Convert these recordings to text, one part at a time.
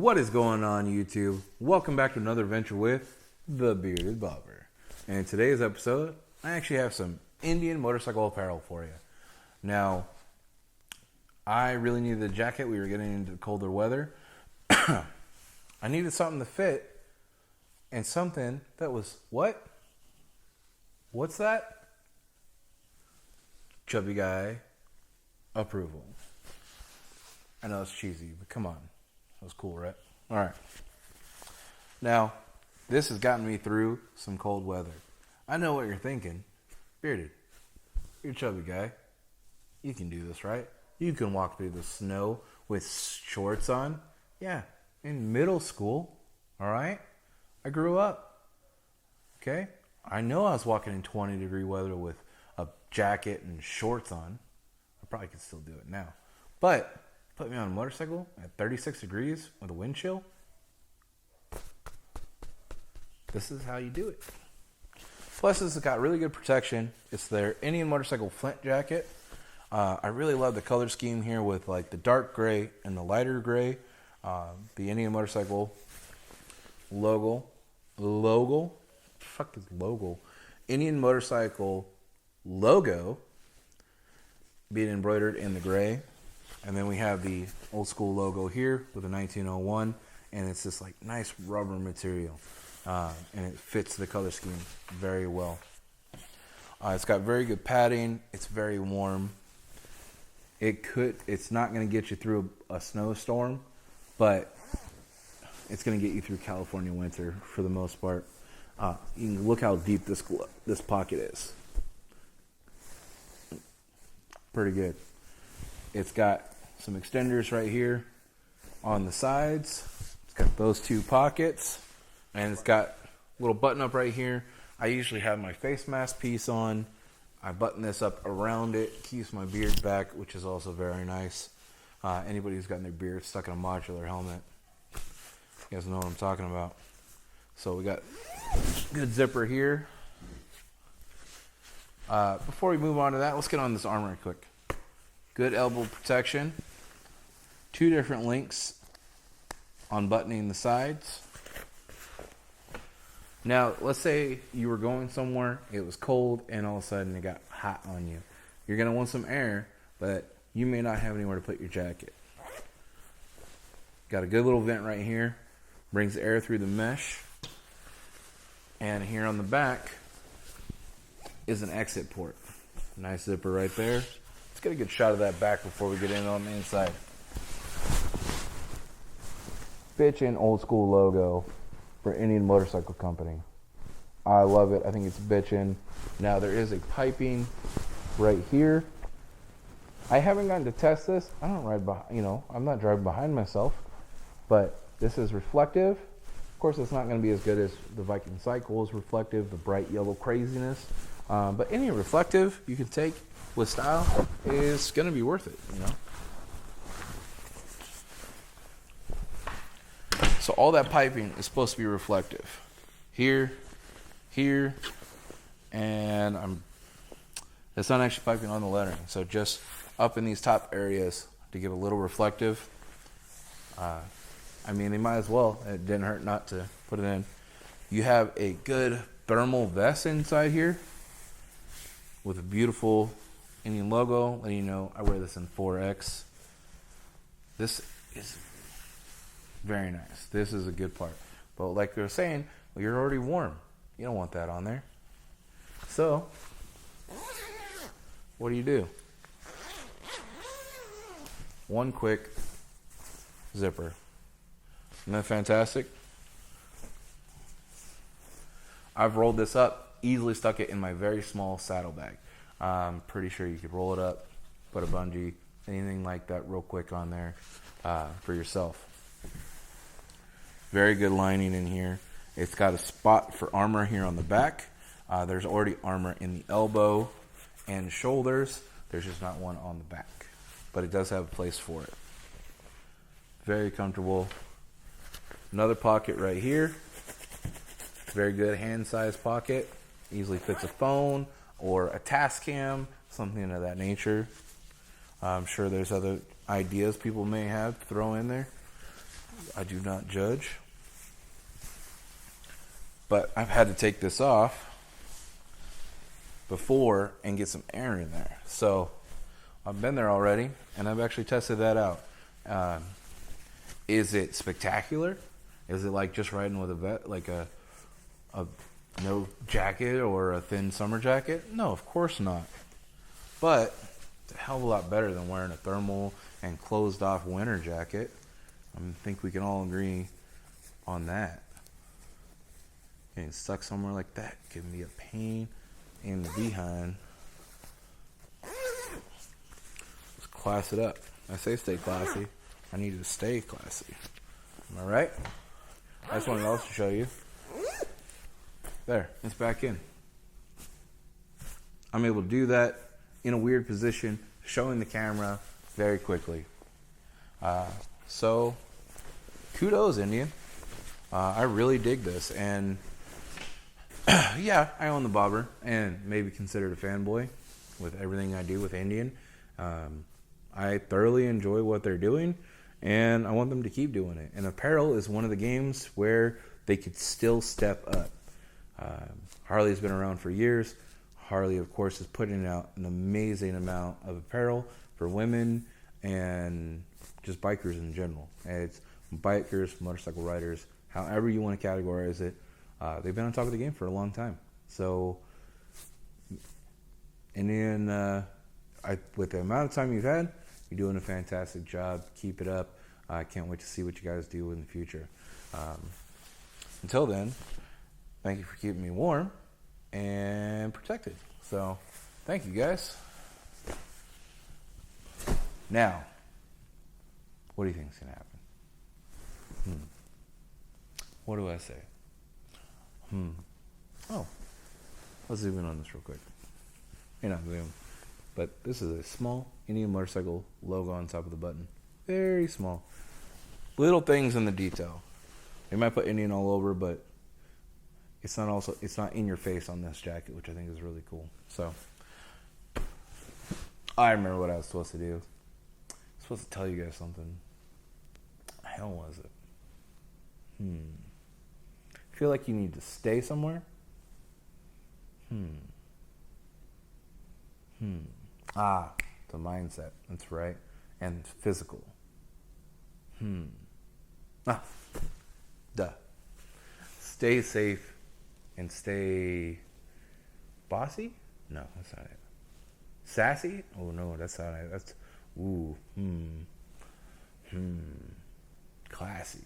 What is going on, YouTube? Welcome back to another adventure with the Bearded Bobber. And in today's episode, I actually have some Indian motorcycle apparel for you. Now, I really needed a jacket. We were getting into colder weather. I needed something to fit and something that was what? What's that? Chubby guy approval. I know it's cheesy, but come on. That was cool, right? All right. Now, this has gotten me through some cold weather. I know what you're thinking. Bearded, you're a chubby guy. You can do this, right? You can walk through the snow with shorts on. Yeah, in middle school, all right? I grew up, okay? I know I was walking in 20-degree weather with a jacket and shorts on. I probably could still do it now. But put me on a motorcycle at 36 degrees with a wind chill. This is how you do it. Plus, this has got really good protection. It's their Indian motorcycle flint jacket. I really love the color scheme here with like the dark gray and the lighter gray. The Indian motorcycle logo. Fuck is logo? Indian motorcycle logo being embroidered in the gray. And then we have the old school logo here with a 1901, and it's this like nice rubber material, and it fits the color scheme very well. It's got very good padding. It's very warm. It's not going to get you through a snowstorm, but it's going to get you through California winter for the most part. You can look how deep this pocket is. Pretty good. It's got some extenders right here on the sides. It's got those two pockets, and it's got a little button up right here. I usually have my face mask piece on. I button this up around it, keeps my beard back, which is also very nice. Anybody who's gotten their beard stuck in a modular helmet, you guys know what I'm talking about. So we got good zipper here. Before we move on to that, let's get on this armor real quick. Good elbow protection. 2 different links on buttoning the sides. Now, let's say you were going somewhere, it was cold, and all of a sudden it got hot on you. You're going to want some air, but you may not have anywhere to put your jacket. Got a good little vent right here. Brings air through the mesh. And here on the back is an exit port. Nice zipper right there. Let's get a good shot of that back before we get in on the inside. Bitchin' old school logo for Indian Motorcycle Company. I love it. I think it's bitchin'. Now there is a piping right here. I haven't gotten to test this. I don't ride behind, I'm not driving behind myself, but this is reflective. Of course, it's not going to be as good as the Viking Cycles reflective, the bright yellow craziness. But any reflective you can take with style is going to be worth it, So all that piping is supposed to be reflective. Here, and it's not actually piping on the lettering. So just up in these top areas to give a little reflective. They might as well. It didn't hurt not to put it in. You have a good thermal vest inside here with a beautiful Indian logo, letting you know I wear this in 4X. This is very nice. This is a good part. But like they were saying, you're already warm. You don't want that on there. So, what do? One quick zipper. Isn't that fantastic? I've rolled this up, easily stuck it in my very small saddlebag. I'm pretty sure you could roll it up, put a bungee, anything like that real quick on there for yourself. Very good lining in here. It's got a spot for armor here on the back. There's already armor in the elbow and shoulders. There's just not one on the back, but it does have a place for it. Very comfortable. Another pocket right here. Very good hand-sized pocket. Easily fits a phone or a Tascam, something of that nature. I'm sure there's other ideas people may have to throw in there. I do not judge. But I've had to take this off before and get some air in there. So I've been there already, and I've actually tested that out. Is it spectacular? Is it like just riding with a no jacket or a thin summer jacket? No, of course not. But it's a hell of a lot better than wearing a thermal and closed off winter jacket. I think we can all agree on that. Getting stuck somewhere like that can be a pain in the behind. Let's class it up. I say stay classy. I need to stay classy. Am I right? I just wanted to also show you. There, it's back in. I'm able to do that in a weird position, showing the camera very quickly. So, kudos, Indian. I really dig this, and yeah, I own the bobber, and maybe considered a fanboy with everything I do with Indian. I thoroughly enjoy what they're doing, and I want them to keep doing it. And apparel is one of the games where they could still step up. Harley's been around for years. Harley, of course, is putting out an amazing amount of apparel for women and just bikers in general. It's bikers, motorcycle riders, however you want to categorize it. They've been on top of the game for a long time. So, and then with the amount of time you've had, you're doing a fantastic job. Keep it up. I can't wait to see what you guys do in the future. Until then, thank you for keeping me warm and protected. So, thank you guys. Now, what do you think is going to happen? What do I say? Oh, let's zoom in on this real quick. Not zoom. But this is a small Indian motorcycle logo on top of the button. Very small. Little things in the detail. They might put Indian all over, but it's not in your face on this jacket, which I think is really cool. So, I remember what I was supposed to do. I was supposed to tell you guys something. The hell was it? Feel like you need to stay somewhere? The mindset. That's right. And physical. Duh. Stay safe and stay bossy? No, that's not it. Sassy? Oh no, that's not it. That's classy.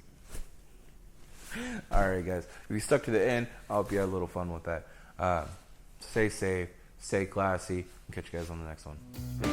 Alright guys, if you stuck to the end, I hope you had a little fun with that. Stay safe, stay classy, and catch you guys on the next one.